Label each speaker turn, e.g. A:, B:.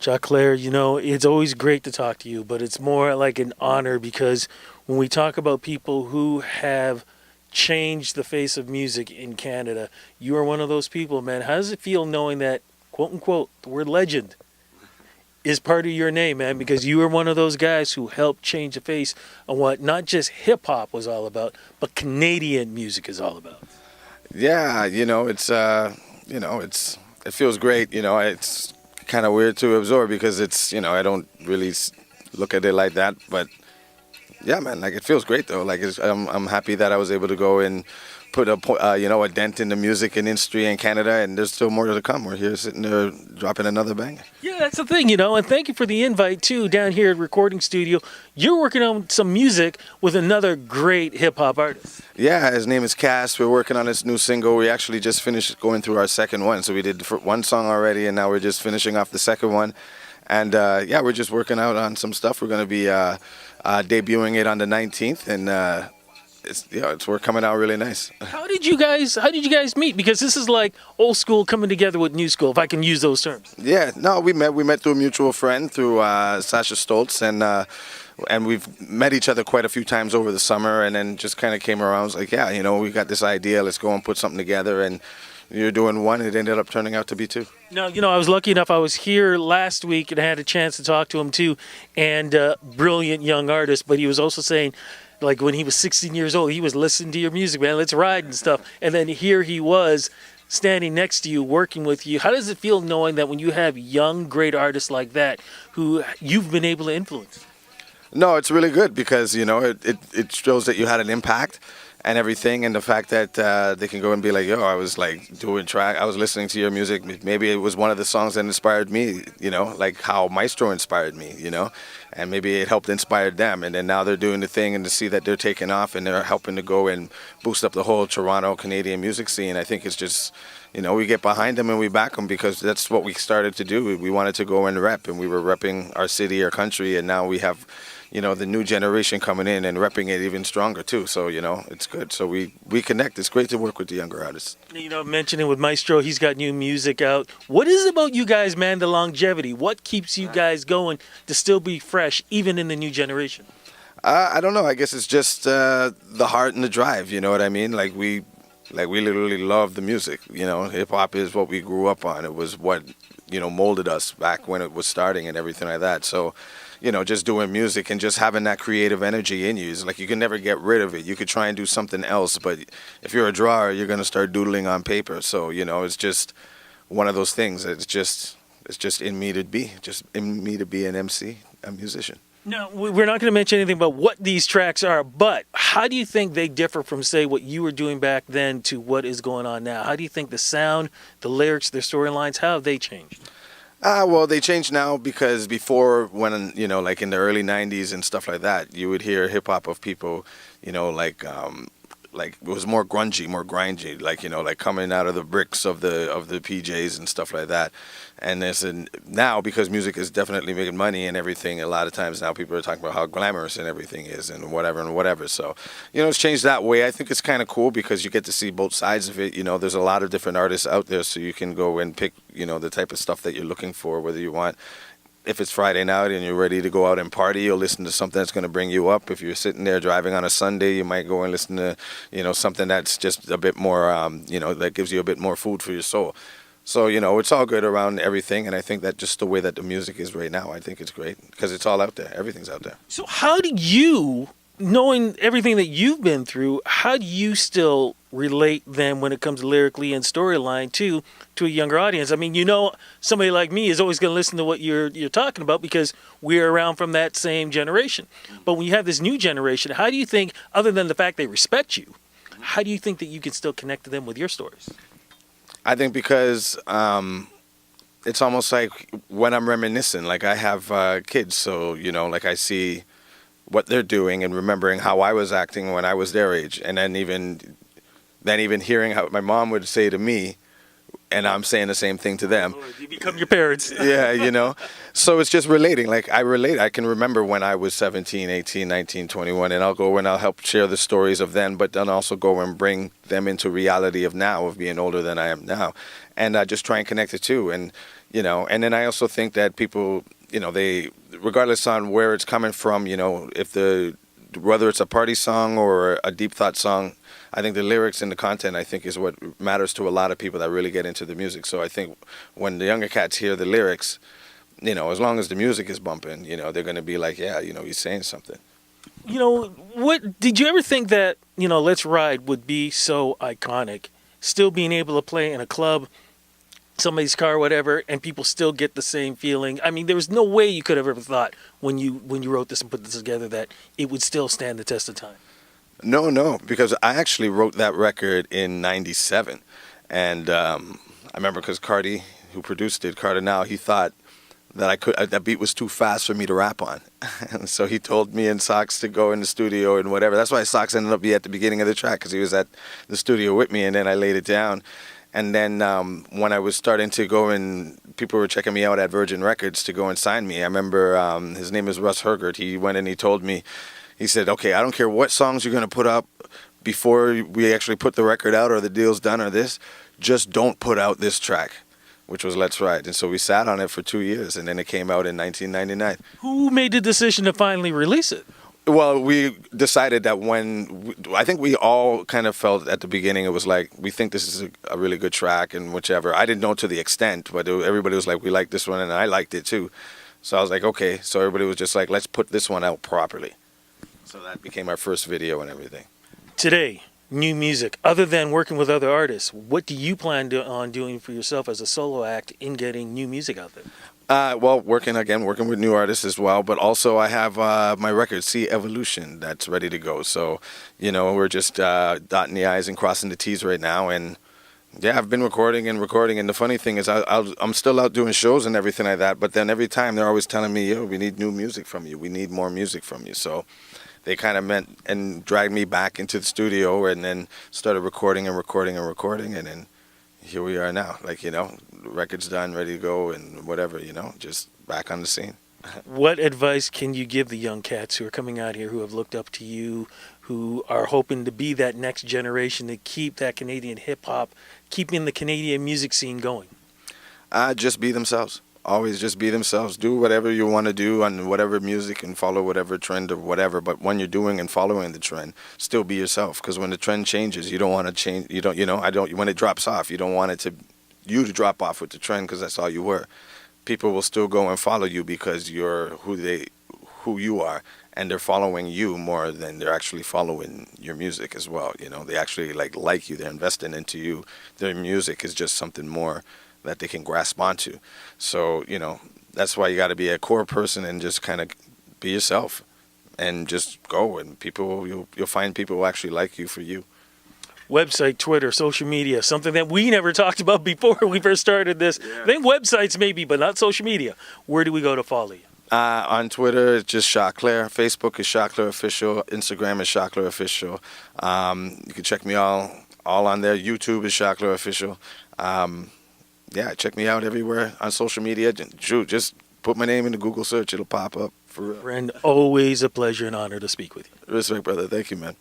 A: Choclair, it's always great to talk to you, but it's more like an honor because when we talk about people who have changed the face of music in Canada, you are one of those people, man. How does it feel knowing that, quote unquote, the word legend is part of your name, man? Because you are one of those guys who helped change the face of what not just hip hop was all about, but Canadian music is all about.
B: Yeah, it feels great. It's kind of weird to absorb because I don't really look at it like that. But yeah, man, like it feels great though. I'm happy that I was able to go and put a dent in the music industry in Canada, and there's still more to come. We're here sitting there dropping another banger.
A: Yeah, that's the thing, and thank you for the invite too down here at Recording Studio. You're working on some music with another great hip hop artist.
B: Yeah, his name is Cass. We're working on this new single. We actually just finished going through our second one. So we did one song already, and now we're just finishing off the second one. And we're just working out on some stuff. We're going to be debuting it on the 19th, and we're coming out really nice.
A: How did you guys meet? Because this is like old school coming together with new school, if I can use those terms.
B: Yeah, no, we met through a mutual friend, through Sasha Stoltz, and we've met each other quite a few times over the summer, and then just kind of came around. I was like, yeah, we got this idea. Let's go and put something together, and you're doing one. It ended up turning out to be two.
A: Now, I was lucky enough. I was here last week and had a chance to talk to him too, and brilliant young artist. But he was also saying, like when he was 16 years old, he was listening to your music, man. Let's ride and stuff. And then here he was standing next to you, working with you. How does it feel knowing that when you have young, great artists like that who you've been able to influence?
B: No, it's really good because, it shows that you had an impact and everything, and the fact that they can go and be like, yo, I was like doing track, I was listening to your music. Maybe it was one of the songs that inspired me, like how Maestro inspired me, and maybe it helped inspire them. And then now they're doing the thing, and to see that they're taking off and they're helping to go and boost up the whole Toronto Canadian music scene, I think it's just, we get behind them and we back them because that's what we started to do. We wanted to go and rep, and we were repping our city, our country, and now we have the new generation coming in and repping it even stronger too. So, it's good. So we connect. It's great to work with the younger artists.
A: Mentioning with Maestro, he's got new music out. What is it about you guys, man, the longevity? What keeps you guys going to still be fresh, even in the new generation?
B: I don't know. I guess it's just the heart and the drive. You know what I mean? Like we literally love the music. Hip hop is what we grew up on. It was what, molded us back when it was starting and everything like that. So, just doing music and just having that creative energy in you is like you can never get rid of it. You could try and do something else, but if you're a drawer, you're going to start doodling on paper. So, it's just one of those things. It's just in me to be an MC, a musician.
A: No, we're not going to mention anything about what these tracks are, but how do you think they differ from, say, what you were doing back then to what is going on now? How do you think the sound, the lyrics, the storylines, how have they changed?
B: Well, they changed now because before, when, like in the early 90s and stuff like that, you would hear hip-hop of people, like it was more grungy, more grindy, like coming out of the bricks of the PJs and stuff like that. And now, because music is definitely making money and everything, a lot of times now people are talking about how glamorous and everything is and whatever. So, it's changed that way. I think it's kind of cool because you get to see both sides of it. There's a lot of different artists out there, so you can go and pick, the type of stuff that you're looking for, whether you want. If it's Friday night and you're ready to go out and party, you'll listen to something that's going to bring you up. If you're sitting there driving on a Sunday, you might go and listen to, something that's just a bit more, that gives you a bit more food for your soul. So, it's all good around everything. And I think that just the way that the music is right now, I think it's great because it's all out there. Everything's out there.
A: So how do you, knowing everything that you've been through, how do you still relate then when it comes lyrically and storyline to a younger audience? I mean, somebody like me is always going to listen to what you're talking about because we're around from that same generation. But when you have this new generation, how do you think, other than the fact they respect you, how do you think that you can still connect to them with your stories?
B: I think because it's almost like when I'm reminiscing, like I have kids, so, like I see what they're doing and remembering how I was acting when I was their age. And then even hearing how my mom would say to me, and I'm saying the same thing to them.
A: Lord, you become your parents.
B: Yeah, you know. So it's just relating. Like I relate. I can remember when I was 17, 18, 19, 21, and I'll go and I'll help share the stories of then, but then also go and bring them into reality of now, of being older than I am now. And I just try and connect the two. And, you know, and then I also think that people, you know, they, regardless on where it's coming from, you know, whether it's a party song or a deep thought song, I think the lyrics and the content, I think, is what matters to a lot of people that really get into the music. So I think when the younger cats hear the lyrics, you know, as long as the music is bumping, you know, they're going to be like, yeah, you know, he's saying something.
A: You know, what did you ever think that, you know, Let's Ride would be so iconic? Still being able to play in a club, somebody's car, whatever, and people still get the same feeling. I mean, there was no way you could have ever thought when you wrote this and put this together that it would still stand the test of time.
B: No, because I actually wrote that record in '97, and I remember because Cardi, who produced it, Cardinal, he thought that that beat was too fast for me to rap on, and so he told me and Sox to go in the studio and whatever. That's why Sox ended up being at the beginning of the track, because he was at the studio with me, and then I laid it down. And then when I was starting to go and people were checking me out at Virgin Records to go and sign me, I remember his name is Russ Hergert. He went and he told me, he said, okay, I don't care what songs you're going to put up before we actually put the record out or the deal's done or this, just don't put out this track, which was Let's Ride. And so we sat on it for 2 years, and then it came out in 1999.
A: Who made the decision to finally release it?
B: Well, we decided that I think we all kind of felt at the beginning, it was like, we think this is a really good track and whichever. I didn't know to the extent, but everybody was like, we like this one, and I liked it too. So I was like, okay. So everybody was just like, let's put this one out properly. So that became our first video and everything.
A: Today, new music. Other than working with other artists, what do you plan on doing for yourself as a solo act in getting new music out there?
B: Well, working with new artists as well, but also I have my record, See Evolution, that's ready to go. So, you know, we're just dotting the I's and crossing the T's right now. And yeah, I've been recording. And the funny thing is I'm still out doing shows and everything like that. But then every time they're always telling me, yo, we need new music from you. We need more music from you. So they kind of meant and dragged me back into the studio and then started recording. And then here we are now. Like, you know, record's done, ready to go and whatever, you know, just back on the scene.
A: What advice can you give the young cats who are coming out here, who have looked up to you, who are hoping to be that next generation to keep that Canadian hip-hop, keeping the Canadian music scene going?
B: Just be themselves. Always just be themselves. Do whatever you want to do on whatever music and follow whatever trend or whatever. But when you're doing and following the trend, still be yourself. Because when the trend changes, you don't want to change. When it drops off, you don't want you to drop off with the trend, because that's all you were. People will still go and follow you because you're who you are, and they're following you more than they're actually following your music as well. You know, they actually like you. They're investing into you. Their music is just something more that they can grasp onto. So, you know, that's why you got to be a core person and just kind of be yourself and just go, and you'll find people who actually like you for you.
A: Website, Twitter, social media, something that we never talked about before we first started this. Yeah. I think websites maybe, but not social media. Where do we go to follow you?
B: On Twitter, it's just Choclair. Facebook is Choclair Official. Instagram is Choclair Official. You can check me all on there. YouTube is Choclair Official. Yeah, check me out everywhere on social media. Just put my name in the Google search. It'll pop up. For real.
A: Friend, always a pleasure and honor to speak with you.
B: Respect, brother. Thank you, man.